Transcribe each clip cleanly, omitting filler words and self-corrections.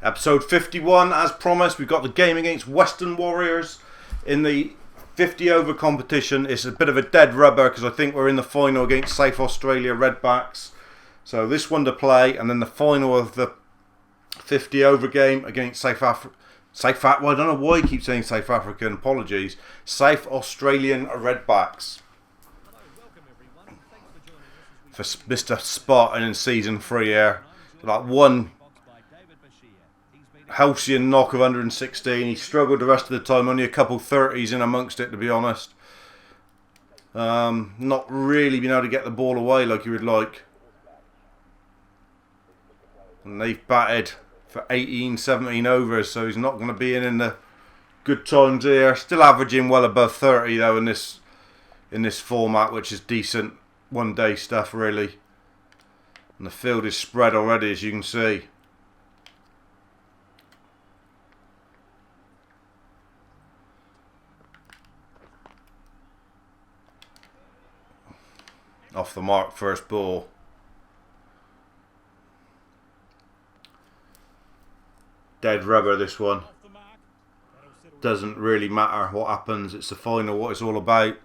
Episode 51, as promised, we've got the game against Western Warriors in the 50 over competition. It's a bit of a dead rubber because I think we're in the final against South Australia Redbacks. So this one to play, and then the final of the 50 over game against South Africa. Well, I don't know why I keep saying South African, apologies. South Australian Redbacks. For Mr. Spartan in season 3 here. Like one halcyon knock of 116. He struggled the rest of the time, only a couple 30s in amongst it, to be honest. Not really being able to get the ball away like you would like. And they've batted for 18, 17 overs, so he's not going to be in the good times here. Still averaging well above 30 though in this format, which is decent one day stuff really. And the field is spread already, as you can see. Off the mark, first ball. Dead rubber, this one. Doesn't really matter what happens. It's the final, what it's all about.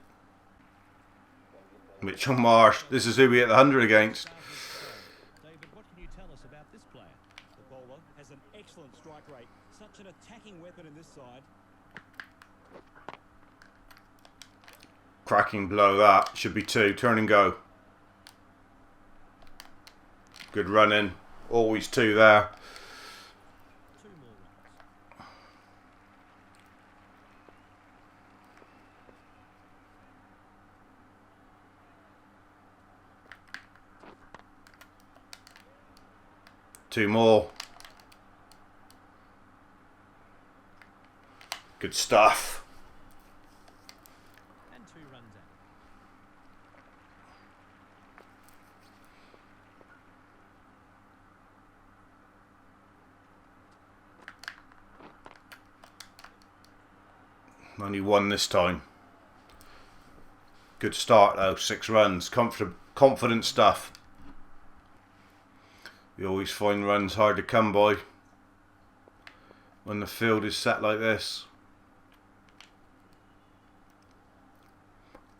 Mitchell Marsh. This is who we hit the 100 against. David, what can you tell us about this player? The bowler has an excellent strike rate. Such an attacking weapon in this side. Cracking blow that. Should be 2. Turn and go. Good running. Always 2 there. Two more. Good stuff. And 2 runs out. Only 1 this time. Good start though. 6 runs. Confident stuff. You always find runs hard to come by when the field is set like this.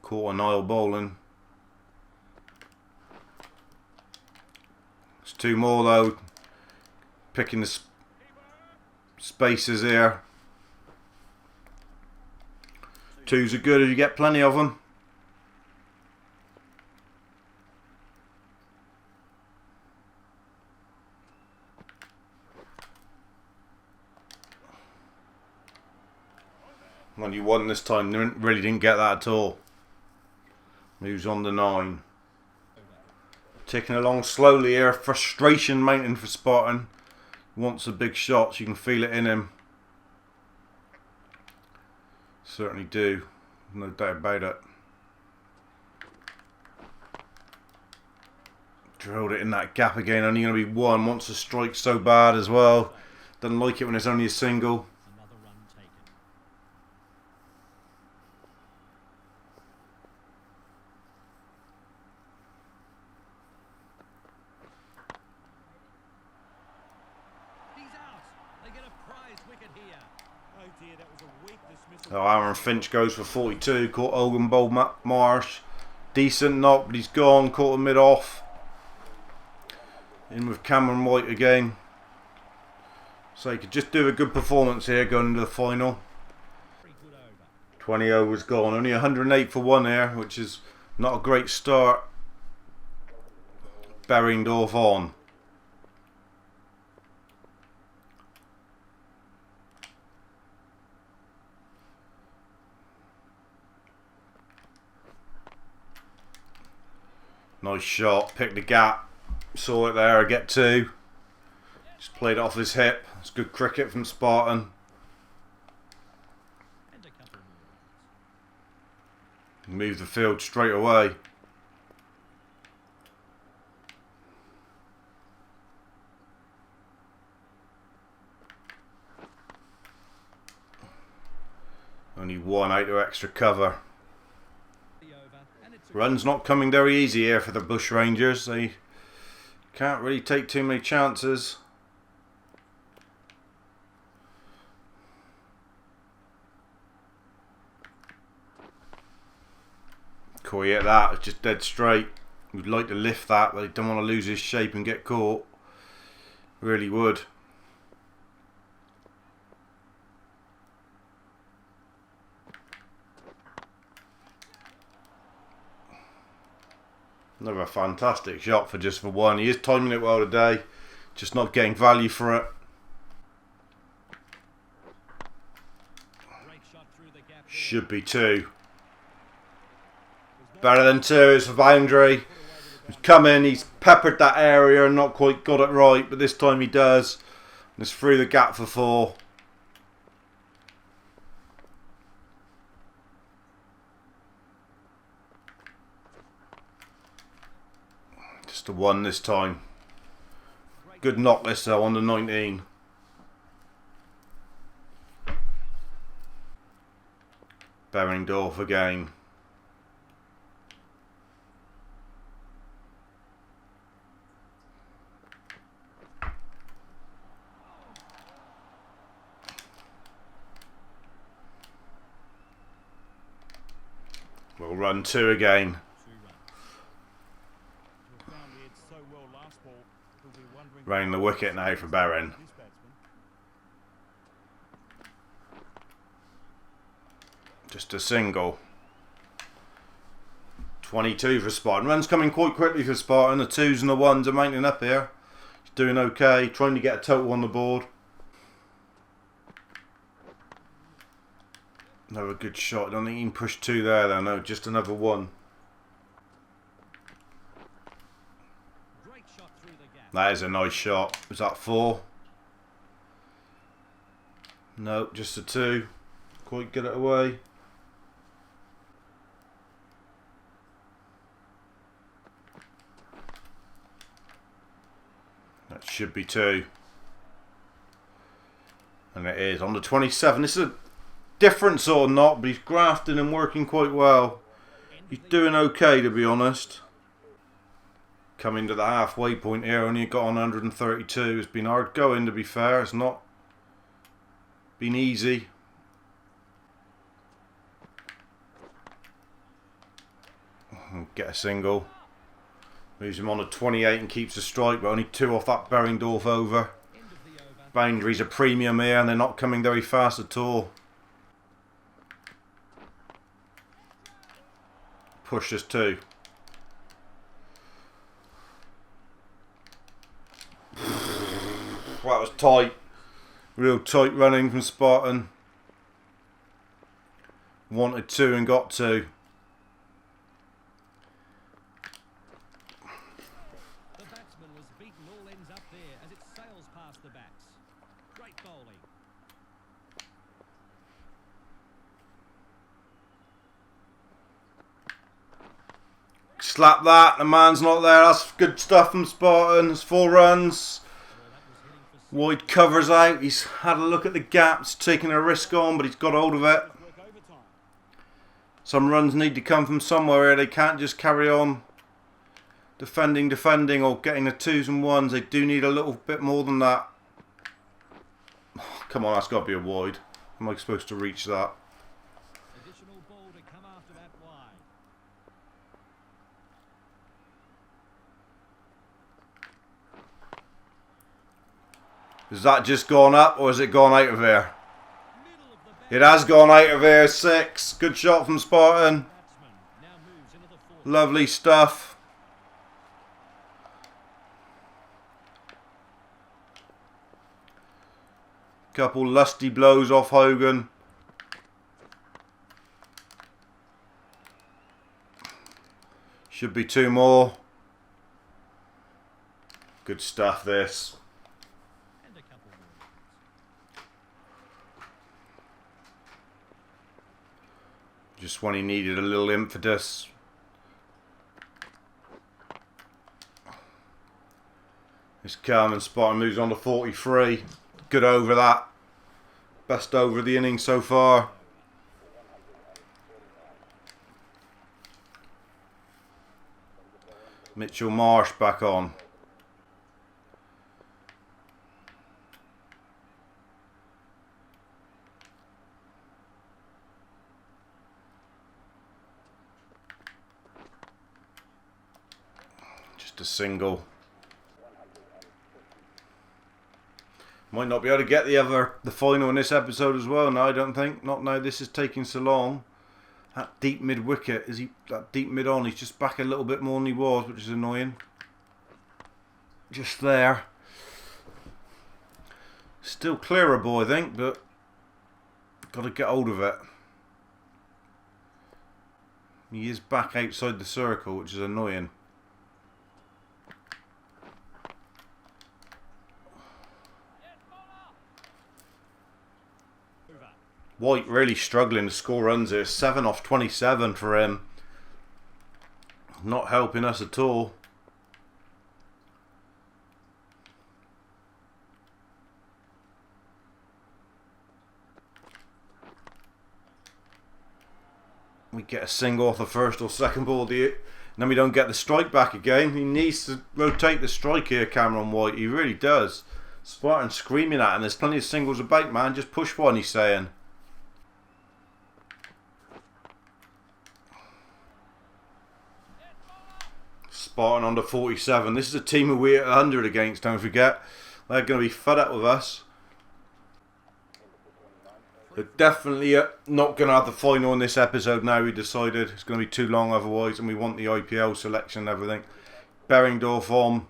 Caught an aisle bowling. There's 2 more though. Picking the spaces here. 2s are good if you get plenty of them. Only 1 this time, really didn't get that at all. Moves on to 9. Ticking along slowly here, frustration mounting for Spartan. Wants a big shot, you can feel it in him. Certainly do, no doubt about it. Drilled it in that gap again, only going to be 1. Wants to strike so bad as well. Doesn't like it when it's only a single. Oh, Aaron Finch goes for 42. Caught Ogan Bowl Marsh. Decent knock, but he's gone. Caught him mid-off. In with Cameron White again. So he could just do a good performance here going into the final. 20 overs gone. Only 108 for 1 here, which is not a great start. Berringdorf on. Nice shot, picked the gap, saw it there, I get 2. Just played it off his hip. It's good cricket from Spartan. Move the field straight away. Only 1 out of extra cover. Runs not coming very easy here for the Bushrangers. They can't really take too many chances. Cool, yeah, that. It's just dead straight. We'd like to lift that, but he don't want to lose his shape and get caught. Really would. Another fantastic shot for just for one. He is timing it well today, just not getting value for it. Should be two. Better than two. It's a boundary. He's come in, he's peppered that area and not quite got it right, but this time he does. And it's through the gap for four. Just a one this time. Good knock this though on the 19. Berendorf again. We'll run two again. Running the wicket now for Barron. Just a single. 22 for Spartan. Runs coming quite quickly for Spartan. The twos and the ones are mounting up here. He's doing okay. Trying to get a total on the board. Another good shot. I don't think he can push two there though. No, just another one. That is a nice shot. Was that four? No, just a two. Quite get it away. That should be two. And it is. On the 27. This is a different sort of knot, but he's grafting and working quite well. He's doing okay, to be honest. Coming to the halfway point here, only got on 132. It's been hard going, to be fair. It's not been easy. Get a single. Moves him on to 28 and keeps the strike, but only two off that Berendorf over. Boundaries a premium here, and they're not coming very fast at all. Push us two. That was tight. Real tight running from Spartan. Wanted two and got two. The batsman was beaten all ends up there as it sails past the bats. Great bowling. Slap that. The man's not there. That's good stuff from Spartan. It's 4 runs. Wide covers out. He's had a look at the gaps, taking a risk on, but he's got hold of it. Some runs need to come from somewhere. They can't just carry on defending, or getting the twos and ones. They do need a little bit more than that. Oh, come on, that's got to be a wide. How am I supposed to reach that? Additional ball to come after that wide. Has that just gone up or has it gone out of here? It has gone out of here. 6. Good shot from Spartan. Lovely stuff. Couple lusty blows off Hogan. Should be 2 more. Good stuff this. Just when he needed a little impetus. It's calm and Spartan moves on to 43. Good over that. Best over of the innings so far. Mitchell Marsh back on. Just a single. Might not be able to get the final in this episode as well. No, I don't think. Not now. This is taking so long. That deep mid wicket, that deep mid on? He's just back a little bit more than he was, which is annoying. Just there. Still clearable, I think, but got to get hold of it. He is back outside the circle, which is annoying. White really struggling to score runs here. 7 off 27 for him. Not helping us at all. We get a single off the first or second ball, and then we don't get the strike back again. He needs to rotate the strike here, Cameron White. He really does. Spartan screaming at him. There's plenty of singles about, man. Just push one, he's saying. Spartan under 47. This is a team who we're at 100 against, don't forget. They're going to be fed up with us. They're definitely not going to have the final in this episode now. We decided it's going to be too long otherwise, and we want the IPL selection and everything. Berringdorf on.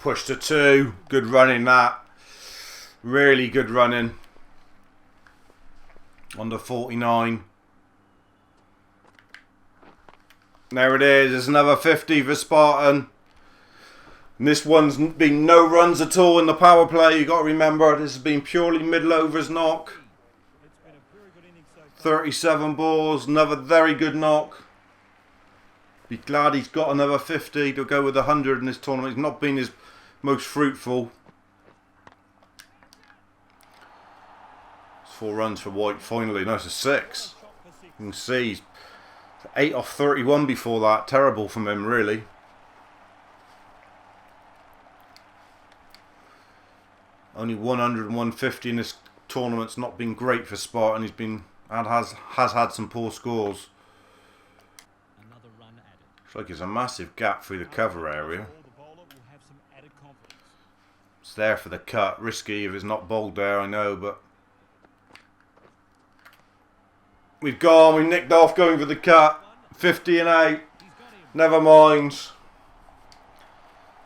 Push to 2. Good running that. Really good running. Under 49. There it is. There's another 50 for Spartan. And this one's been no runs at all in the power play. You've got to remember this has been purely middle overs knock. 37 balls. Another very good knock. Be glad he's got another 50 to go with 100 in this tournament. It's not been his most fruitful. It's 4 runs for White finally. No, it's a 6. You can see he's 8 off 31 before that. Terrible from him, really. Only 100 and 150 in this tournament's not been great for Spartan. He's been has had some poor scores. Looks like there's a massive gap through the cover area. It's there for the cut. Risky if it's not bowled there, I know, but we've gone. We nicked off going for the cut. 50 and 8. Never mind.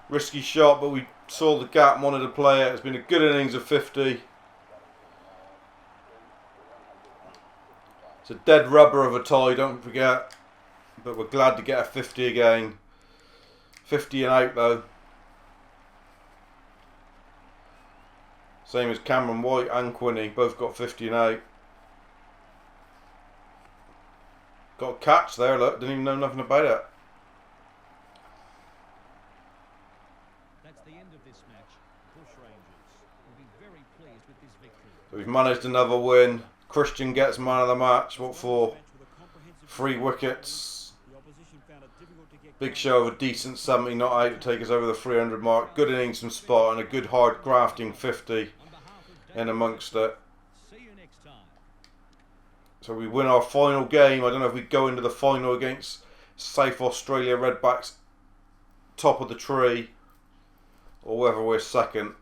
Risky shot, but we saw the gap and wanted to play it. It's been a good innings of 50. It's a dead rubber of a tie, don't forget. But we're glad to get a 50 again. 50 and 8 though. Same as Cameron White and Quinney. Both got 50 and 8. Got a catch there, look. Didn't even know nothing about it. That's the end of this match. Bushrangers will be very pleased with this victory. So we've managed another win. Christian gets man of the match. What for? 3 wickets. Big show of a decent 70 not out to take us over the 300 mark. Good innings from Spartan. A good hard grafting 50 in amongst it. So we win our final game. I don't know if we go into the final against South Australia Redbacks, top of the tree, or whether we're second.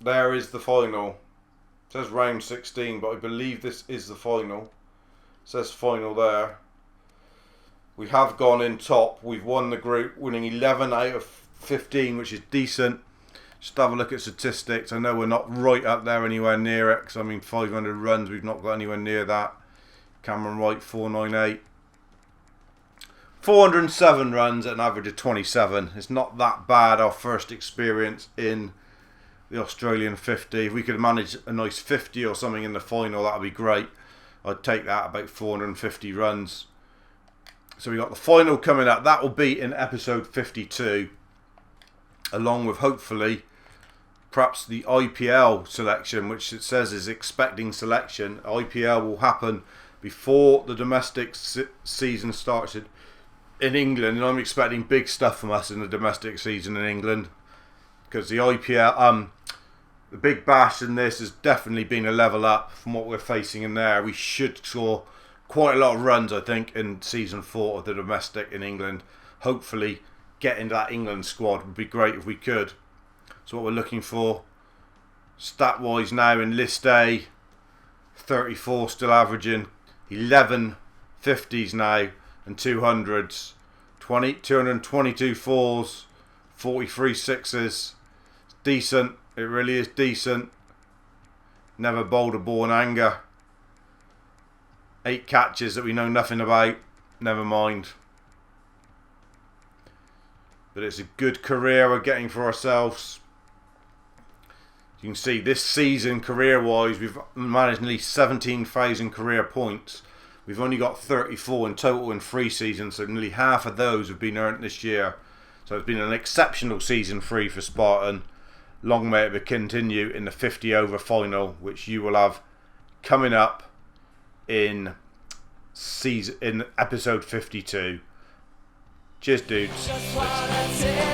There is the final. It says round 16, but I believe this is the final. It says final there. We have gone in top. We've won the group, winning 11 out of 15, which is decent. Just have a look at statistics. I know we're not right up there anywhere near it, because I mean 500 runs, we've not got anywhere near that. Cameron White 498. 407 runs at an average of 27. It's not that bad. Our first experience in the Australian 50. If we could manage a nice 50 or something in the final, that would be great. I'd take that, about 450 runs. So we got the final coming up. That will be in episode 52, along with hopefully perhaps the IPL selection, which it says is expecting selection. IPL will happen before the domestic season starts in England, and I'm expecting big stuff from us in the domestic season in England, because the IPL, The big bash in this has definitely been a level up from what we're facing in there. We should score quite a lot of runs, I think, in season 4 of the domestic in England. Hopefully get into that England squad would be great if we could. So what we're looking for, stat wise now in list A, 34 still averaging, 11 50s now and 200s, 222 fours, 43 sixes. Decent, it really is decent. Never bowled a ball in anger. 8 catches that we know nothing about, never mind. But it's a good career we're getting for ourselves. You can see this season, career-wise, we've managed nearly 17,000 career points. We've only got 34 in total in 3 seasons, so nearly half of those have been earned this year. So it's been an exceptional season 3 for Spartan. Long may it continue in the 50 over final, which you will have coming up in episode 52. Cheers, dudes.